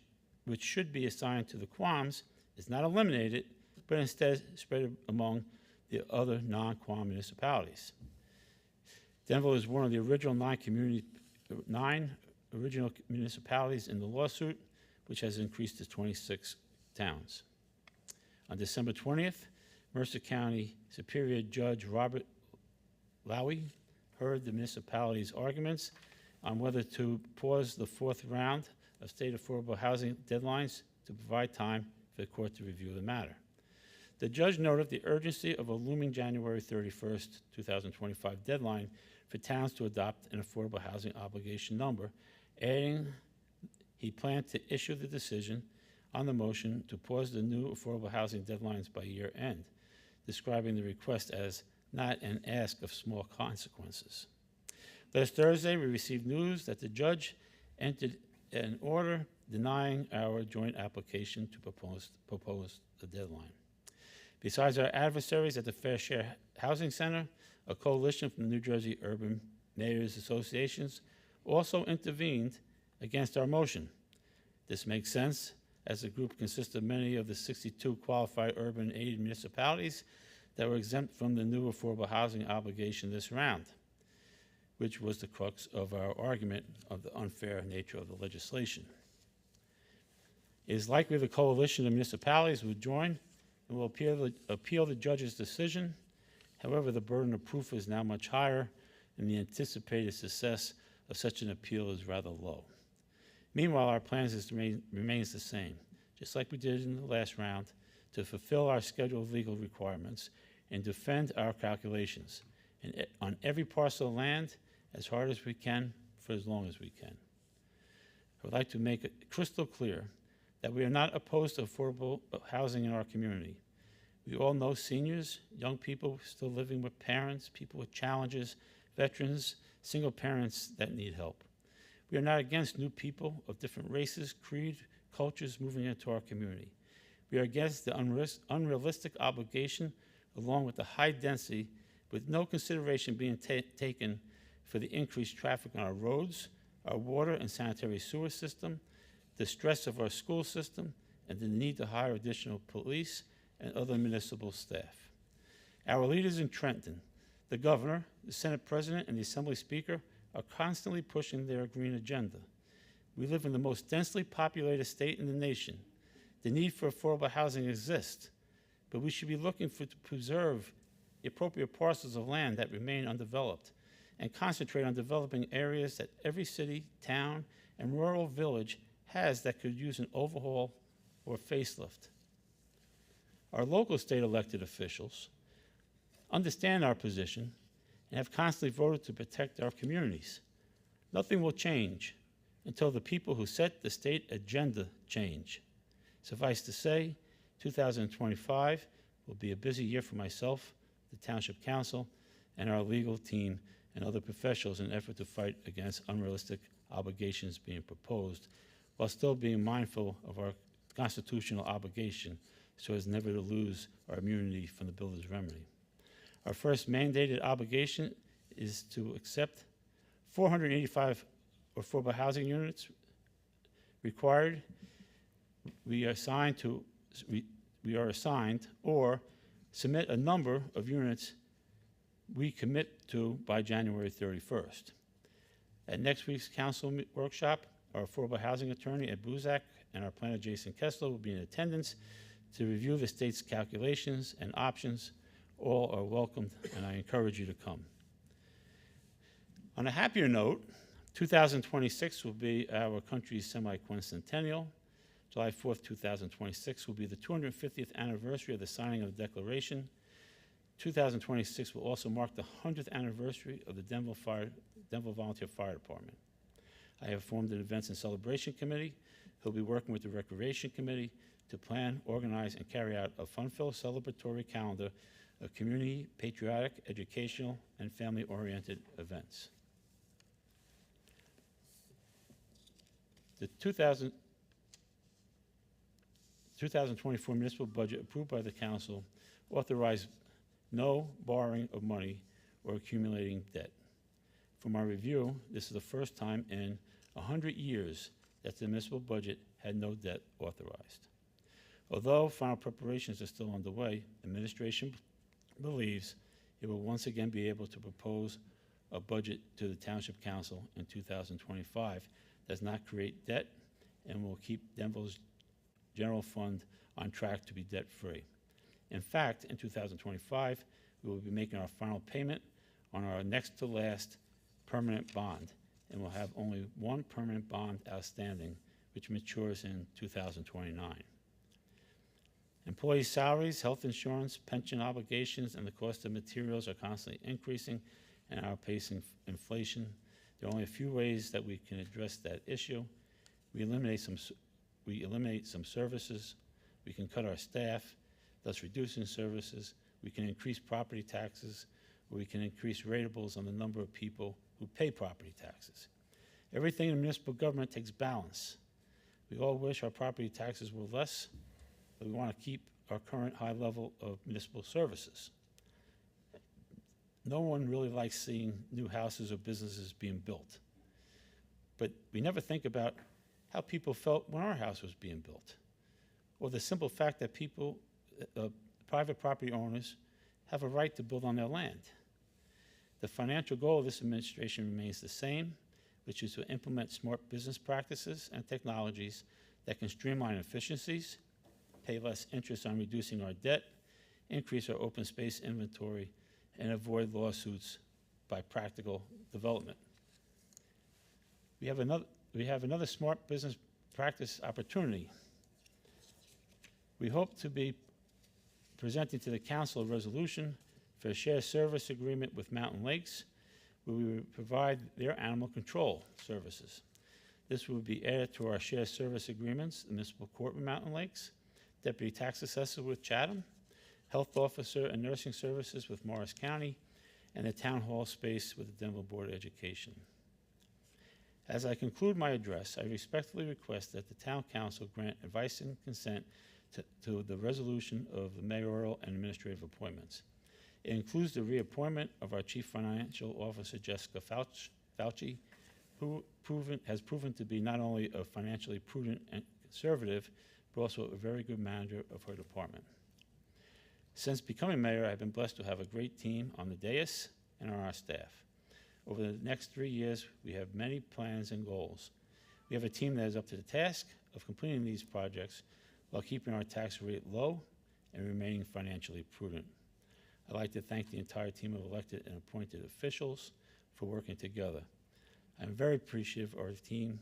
should be assigned to the QAMs is not eliminated, but instead spread among the other non-QAM municipalities. Denville is one of the original nine original municipalities in the lawsuit, which has increased to 26 towns. On December 20th, Mercer County Superior Judge Robert Lowy heard the municipality's arguments on whether to pause the fourth round of state affordable housing deadlines to provide time for the court to review the matter. The judge noted the urgency of a looming January 31st, 2025 deadline for towns to adopt an affordable housing obligation number, adding he planned to issue the decision on the motion to pause the new affordable housing deadlines by year end, describing the request as not an ask of small consequences. Last Thursday, we received news that the judge entered an order denying our joint application to propose the deadline. Besides our adversaries at the Fair Share Housing Center, a coalition from the New Jersey Urban Mayors Associations also intervened against our motion. This makes sense, as the group consists of many of the 62 qualified urban aid municipalities that were exempt from the new affordable housing obligation this round, which was the crux of our argument of the unfair nature of the legislation. It is likely the coalition of municipalities will join and will appeal the judge's decision. However, the burden of proof is now much higher, and the anticipated success of such an appeal is rather low. Meanwhile, our plans remains the same, just like we did in the last round, to fulfill our scheduled legal requirements and defend our calculations and on every parcel of land as hard as we can for as long as we can. I would like to make it crystal clear that we are not opposed to affordable housing in our community. We all know seniors, young people still living with parents, people with challenges, veterans, single parents that need help. We are not against new people of different races, creed, cultures moving into our community. We are against the unrealistic obligation along with the high density with no consideration being taken for the increased traffic on our roads, our water and sanitary sewer system, the stress of our school system, and the need to hire additional police and other municipal staff. Our leaders in Trenton, the governor, the Senate president, and the Assembly Speaker are constantly pushing their green agenda. We live in the most densely populated state in the nation. The need for affordable housing exists, but we should be looking to preserve the appropriate parcels of land that remain undeveloped and concentrate on developing areas that every city, town, and rural village has that could use an overhaul or facelift. Our local state elected officials understand our position and have constantly voted to protect our communities. Nothing will change until the people who set the state agenda change. Suffice to say, 2025 will be a busy year for myself, the Township Council, and our legal team and other professionals in an effort to fight against unrealistic obligations being proposed, while still being mindful of our constitutional obligation so as never to lose our immunity from the builder's remedy. Our first mandated obligation is to accept 485 affordable housing units required. We are assigned or submit a number of units we commit to by January 31st. At next week's council workshop, our affordable housing attorney Ed Buzak and our planner Jason Kessler will be in attendance to review the state's calculations and options. All are welcomed, and I encourage you to come. On a happier note, 2026 will be our country's semi-quincentennial. July 4th, 2026 will be the 250th anniversary of the signing of the Declaration. 2026 will also mark the 100th anniversary of the Denville Volunteer Fire Department. I have formed an events and celebration committee who will be working with the Recreation Committee to plan, organize, and carry out a fun-filled celebratory calendar of community, patriotic, educational, and family-oriented events. The 2024 municipal budget approved by the council authorized no borrowing of money or accumulating debt. From our review, this is the first time in 100 years that the municipal budget had no debt authorized. Although final preparations are still underway, administration believes it will once again be able to propose a budget to the Township Council in 2025 that does not create debt and will keep Denville's general fund on track to be debt-free. In fact, in 2025, we will be making our final payment on our next-to-last permanent bond, and we'll have only one permanent bond outstanding, which matures in 2029. Employee salaries, health insurance, pension obligations, and the cost of materials are constantly increasing and outpacing inflation. There are only a few ways that we can address that issue. We eliminate some services. We can cut our staff, thus reducing services. We can increase property taxes, or we can increase rateables on the number of people who pay property taxes. Everything in municipal government takes balance. We all wish our property taxes were less, but we want to keep our current high level of municipal services. No one really likes seeing new houses or businesses being built. But we never think about how people felt when our house was being built, or the simple fact that people, private property owners, have a right to build on their land. The financial goal of this administration remains the same, which is to implement smart business practices and technologies that can streamline efficiencies, pay less interest on reducing our debt, increase our open space inventory, and avoid lawsuits by practical development. We have another smart business practice opportunity. We hope to be presenting to the council a resolution for a shared service agreement with Mountain Lakes, where we will provide their animal control services. This will be added to our shared service agreements, the municipal court with Mountain Lakes, deputy tax assessor with Chatham, health officer and nursing services with Morris County, and the town hall space with the Denville Board of Education. As I conclude my address, I respectfully request that the town council grant advice and consent to the resolution of the mayoral and administrative appointments. It includes the reappointment of our Chief Financial Officer, Jessica Fauci, who has proven to be not only a financially prudent and conservative, but also a very good manager of her department. Since becoming mayor, I've been blessed to have a great team on the dais and on our staff. Over the next 3 years, we have many plans and goals. We have a team that is up to the task of completing these projects while keeping our tax rate low and remaining financially prudent. I'd like to thank the entire team of elected and appointed officials for working together. I'm very appreciative of our team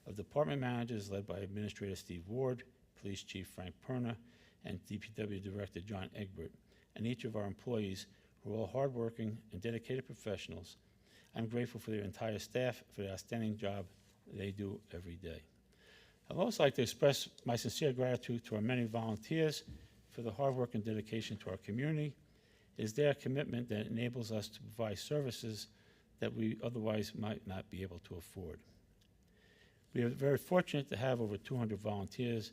of department managers led by Administrator Steve Ward, Police Chief Frank Perna, and DPW Director John Egbert, and each of our employees who are all hardworking and dedicated professionals. I'm grateful for their entire staff for the outstanding job they do every day. I'd also like to express my sincere gratitude to our many volunteers for the hard work and dedication to our community. It is their commitment that enables us to provide services that we otherwise might not be able to afford. We are very fortunate to have over 200 volunteers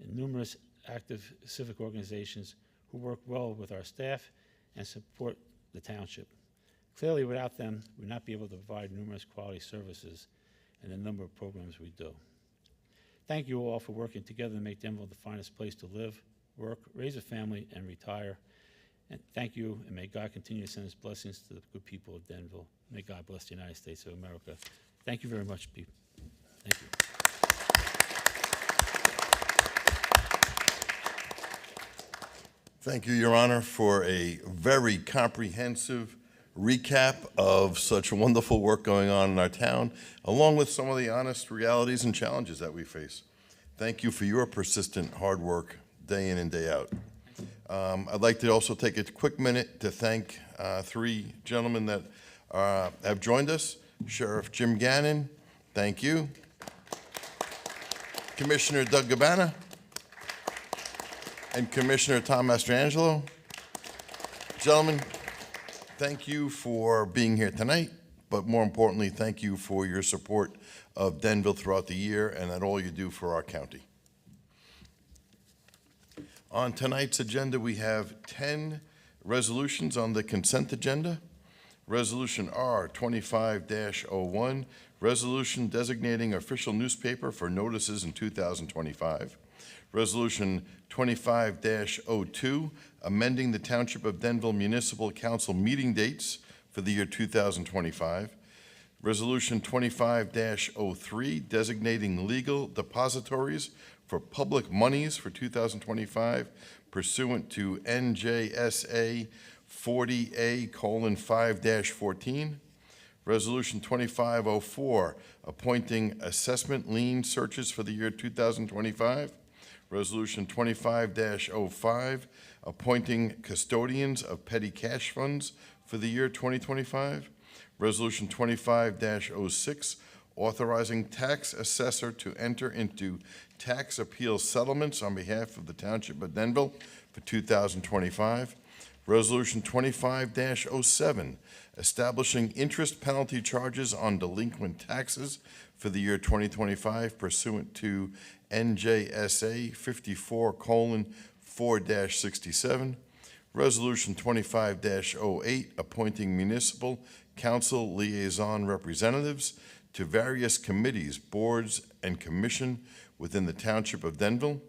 and numerous active civic organizations who work well with our staff and support the township. Clearly, without them, we would not be able to provide numerous quality services and the number of programs we do. Thank you all for working together to make Denville the finest place to live, work, raise a family, and retire. And thank you, and may God continue to send his blessings to the good people of Denville. May God bless the United States of America. Thank you very much, people. Thank you. Thank you, Your Honor, for a very comprehensive recap of such wonderful work going on in our town, along with some of the honest realities and challenges that we face. Thank you for your persistent hard work day in and day out. I'd like to also take a quick minute to thank three gentlemen that have joined us. Sheriff Jim Gannon, thank you. Commissioner Doug Gabbana and Commissioner Tom Mastrangelo. Gentlemen, thank you for being here tonight, but more importantly, thank you for your support of Denville throughout the year and at all you do for our county. On tonight's agenda, we have 10 resolutions on the consent agenda. Resolution R 25-01, resolution designating official newspaper for notices in 2025. Resolution 25-02, amending the Township of Denville Municipal Council meeting dates for the year 2025. Resolution 25-03, designating legal depositories for public monies for 2025 pursuant to NJSA 40A:5-14. Resolution 2504, appointing assessment lien searches for the year 2025. Resolution 25-05, appointing custodians of petty cash funds for the year 2025. Resolution 25-06, authorizing tax assessor to enter into tax appeal settlements on behalf of the Township of Denville for 2025. Resolution 25-07, establishing interest penalty charges on delinquent taxes for the year 2025 pursuant to NJSA 54:4-67. Resolution 25-08, appointing municipal council liaison representatives to various committees, boards, and commission within the Township of Denville.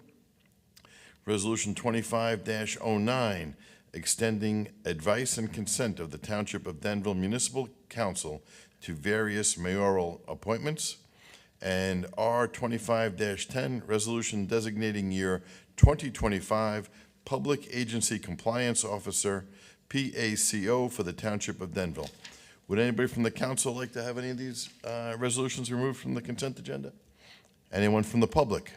Resolution 25-09, extending advice and consent of the Township of Denville Municipal Council to various mayoral appointments. And R 25-10, resolution designating year 2025 Public Agency Compliance Officer, PACO, for the Township of Denville. Would anybody from the council like to have any of these resolutions removed from the consent agenda? Anyone from the public?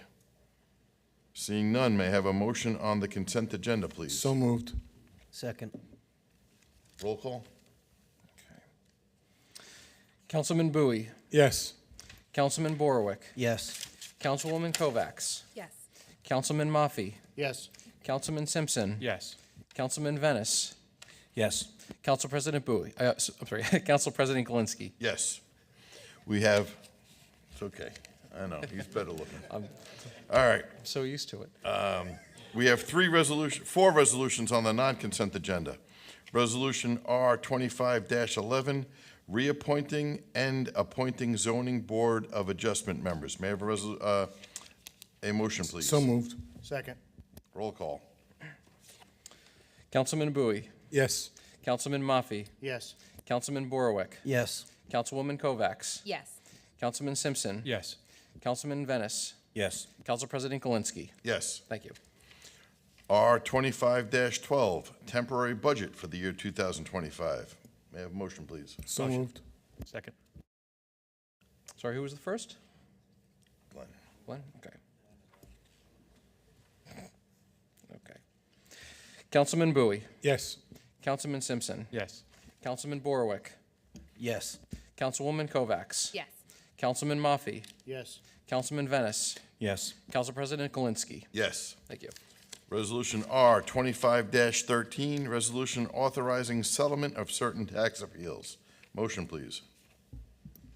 Seeing none, may I have a motion on the consent agenda, please? So moved. Second. Roll call. Councilman Bowie, Yes. Councilman Borowick, Yes. Councilwoman Kovacs, Yes. Councilman Maffey, Yes. Councilman Simpson, Yes. Councilman Venice, Yes. Council President Bowie, I'm sorry, Council President Galinsky. Yes. We have, it's okay. I know, he's better looking. All right. I'm so used to it. We have four resolutions on the non-consent agenda. Resolution R 25-11, reappointing and appointing zoning board of adjustment members. May I have a motion, please? So moved. Second. Roll call. Councilman Bowie, Yes. Councilman Maffey, Yes. Councilman Borowick, Yes. Councilwoman Kovacs, Yes. Councilman Simpson, Yes. Councilman Venice, Yes. Council President Galinsky. Yes. Thank you. R 25-12, temporary budget for the year 2025. May I have a motion, please? So moved. Second. Sorry, who was the first? Glenn. Glenn? Okay. Okay. Councilman Bowie. Yes. Councilman Simpson. Yes. Councilman Borowick. Yes. Councilwoman Kovacs. Yes. Councilman Maffey. Yes. Councilman Venice. Yes. Council President Galinsky. Yes. Thank you. Resolution R 25-13, resolution authorizing settlement of certain tax appeals. Motion, please.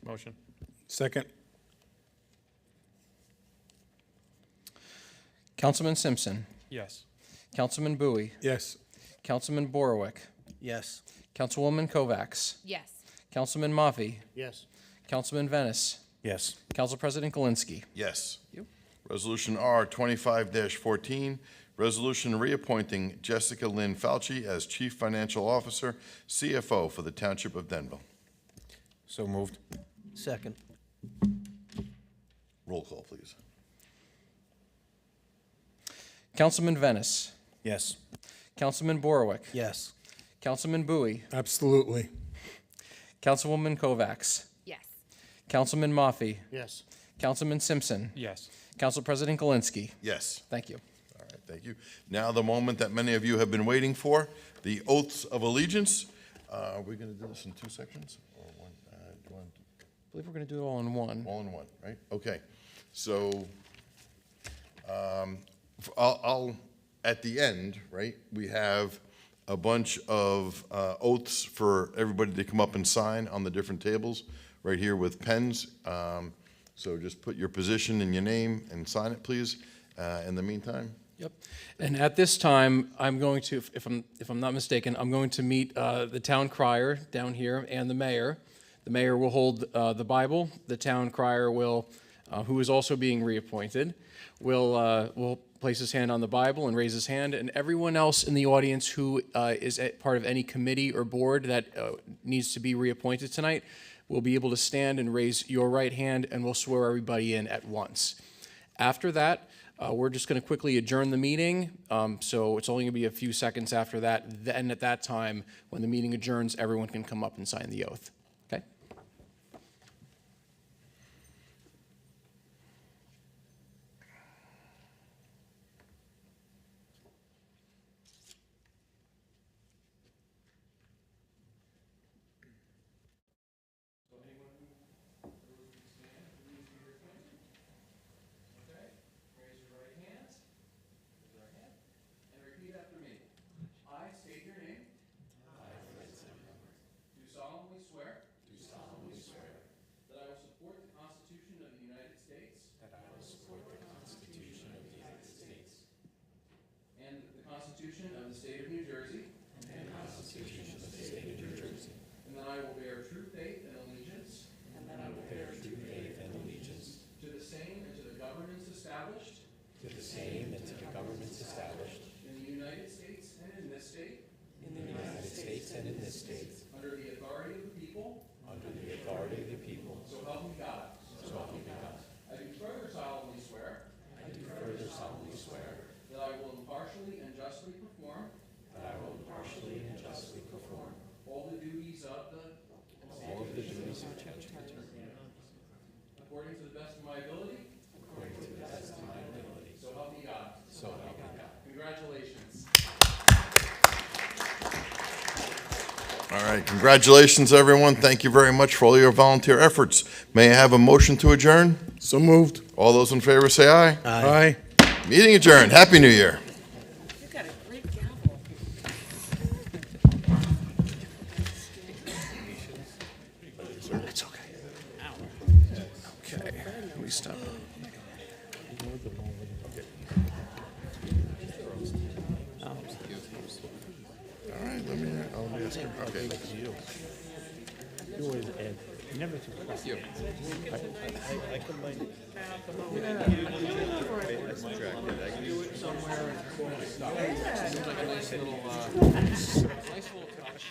Motion. Second. Councilman Simpson. Yes. Councilman Bowie. Yes. Councilman Borowick. Yes. Councilwoman Kovacs. Yes. Councilman Maffey. Yes. Councilman Venice. Yes. Council President Galinsky. Yes. You. Resolution R 25-14, resolution reappointing Jessica Lynn Falchi as Chief Financial Officer, CFO for the Township of Denville. So moved. Second. Roll call, please. Councilman Venice. Yes. Councilman Borowick. Yes. Councilman Bowie. Absolutely. Councilwoman Kovacs. Yes. Councilman Maffey. Yes. Councilman Simpson. Yes. Council President Galinsky. Yes. Thank you. All right, thank you. Now the moment that many of you have been waiting for, the oaths of allegiance. Are we going to do this in two sections? Or one? Do you want to I believe we're going to do it all in one. all in one, right? Okay. So I'll at the end, right, we have a bunch of oaths for everybody to come up and sign on the different tables right here with pens. So just put your position and your name and sign it, please. In the meantime, Yep. And at this time, I'm going to, if I'm not mistaken, I'm going to meet the town crier down here and the mayor. The mayor will hold the Bible. The town crier will, who is also being reappointed, will place his hand on the Bible and raise his hand. And everyone else in the audience who is part of any committee or board that needs to be reappointed tonight will be able to stand and raise your right hand, and we'll swear everybody in at once. After that, we're just going to quickly adjourn the meeting, so it's only going to be a few seconds after that. Then at that time, when the meeting adjourns, everyone can come up and sign the oath. Okay? Raise your right hand. Raise your right hand. And repeat after me. I state your name. Do solemnly swear. That I will support the Constitution of the United States. And the Constitution of the State of New Jersey. And that I will bear true faith and allegiance. To the same and to the governments established. In the United States and in this state. Under the authority of the people. So help me God. I do further solemnly swear. That I will impartially and justly perform. All the duties of the. According to the best of my ability. So help me God. Congratulations. all right, congratulations, everyone. Thank you very much for all your volunteer efforts. May I have a motion to adjourn? So moved. All those in favor say aye. Aye. Meeting adjourned. Happy New Year. You got a great gavel. It's okay. Okay, let me stop. All right, let me ask her. Okay. You always add, you never took a You. I combined. Nice little touch.